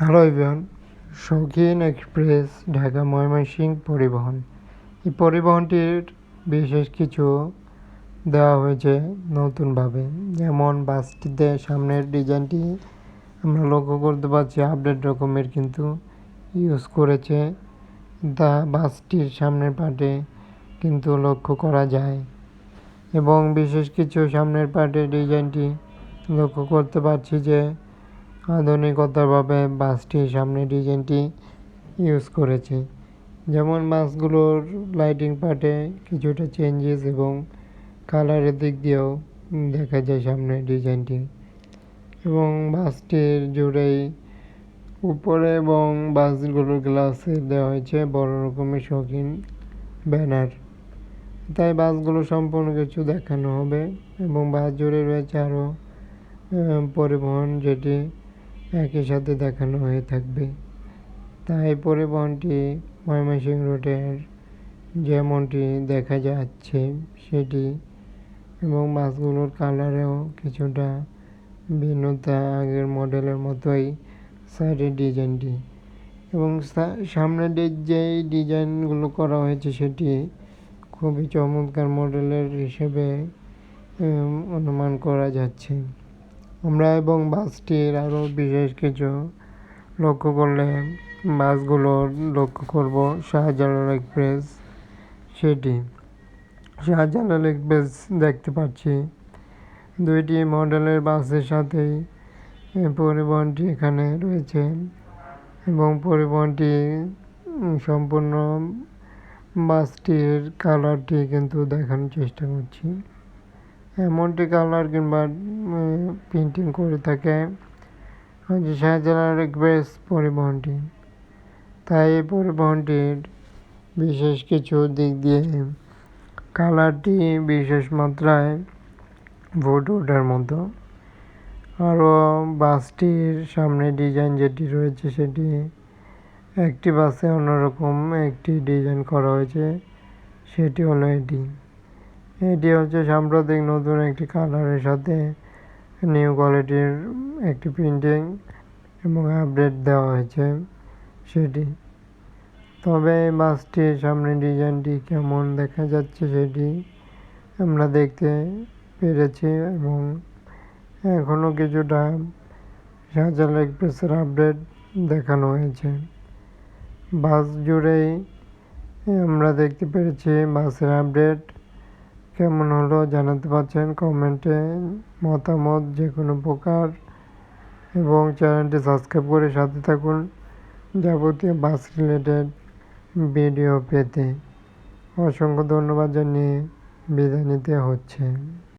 Hello everyone, শৌখিন express Dhaka Mymensingh পরিবহন। এই পরিবহনটির বিশেষ কিছু দেওয়া হয়েছে নতুনভাবে, যেমন বাসটিতে সামনের ডিজাইনটি আমরা লক্ষ্য করতে পারছি আপডেট রকমের কিন্তু ইউজ করেছে। বাসটির সামনের পার্টে কিন্তু লক্ষ্য করা যায় এবং বিশেষ কিছু সামনের পার্টের ডিজাইনটি লক্ষ্য করতে পারছি যে আধুনিকতাভাবে বাসটির সামনে ডিজাইনটি ইউজ করেছে। যেমন বাসগুলোর লাইটিং পার্টে কিছুটা চেঞ্জেস এবং কালারের দিক দিয়েও দেখা যায় সামনের ডিজাইনটি, এবং বাসটির জুড়েই উপরে এবং বাসগুলোর গ্লাসে দেওয়া হয়েছে বড় রকমের শৌখিন ব্যানার। তাই বাসগুলো সম্পূর্ণ কিছু দেখানো হবে এবং বাস জুড়ে রয়েছে আরও পরিবহন, যেটি একই সাথে দেখানো হয়ে থাকবে। তাই পরিবহনটি ময়মনসিংহ রোডের যেমনটি দেখা যাচ্ছে সেটি, এবং বাসগুলোর কালারেও কিছুটা ভিন্নতা, আগের মডেলের মতোই সাইডের ডিজাইনটি, এবং সামনের যেই ডিজাইনগুলো করা হয়েছে সেটি খুবই চমৎকার মডেলের হিসেবে অনুমান করা যাচ্ছে আমরা। এবং বাসটির আরও বিশেষ কিছু লক্ষ্য করলে বাসগুলো লক্ষ্য করব শাহজালাল এক্সপ্রেস, সেটি শাহজালাল এক্সপ্রেস দেখতে পাচ্ছি। দুইটি মডেলের বাসের সাথেই পরিবহনটি এখানে রয়েছে, এবং পরিবহনটি সম্পূর্ণ বাসটির কালারটি কিন্তু দেখানোর চেষ্টা করছি। এমনটি কালার কিংবা প্রিন্টিং করে থাকে শাহজালাল এক্সপ্রেস পরিবহনটি। তাই এই পরিবহনটির বিশেষ কিছু দিক দিয়ে কালারটি বিশেষ মাত্রায় ফুটে ওঠার মতো। আরও বাসটির সামনে ডিজাইন যেটি রয়েছে সেটি একটি বাসে অন্যরকম একটি ডিজাইন করা হয়েছে, সেটি হলো এটি হচ্ছে সাম্প্রতিক নতুন একটি কালারের সাথে নিউ কোয়ালিটির একটি প্রিন্টিং এবং আপডেট দেওয়া হয়েছে সেটি। তবে এই বাসটির সামনে ডিজাইনটি কেমন দেখা যাচ্ছে সেটি আমরা দেখতে পেরেছি, এবং এখনও কিছুটা শাহজালাল এক্সপ্রেসের আপডেট দেখানো হয়েছে। বাস জুড়েই আমরা দেখতে পেরেছি বাসের আপডেট। কেমন হলো জানাতে পারছেন কমেন্টে মতামত যে কোনো প্রকার, এবং চ্যানেলটি সাবস্ক্রাইব করে সাথে থাকুন যাবতীয় বাস রিলেটেড ভিডিও পেতে। অসংখ্য ধন্যবাদ জানিয়ে বিদায় নিতে হচ্ছে।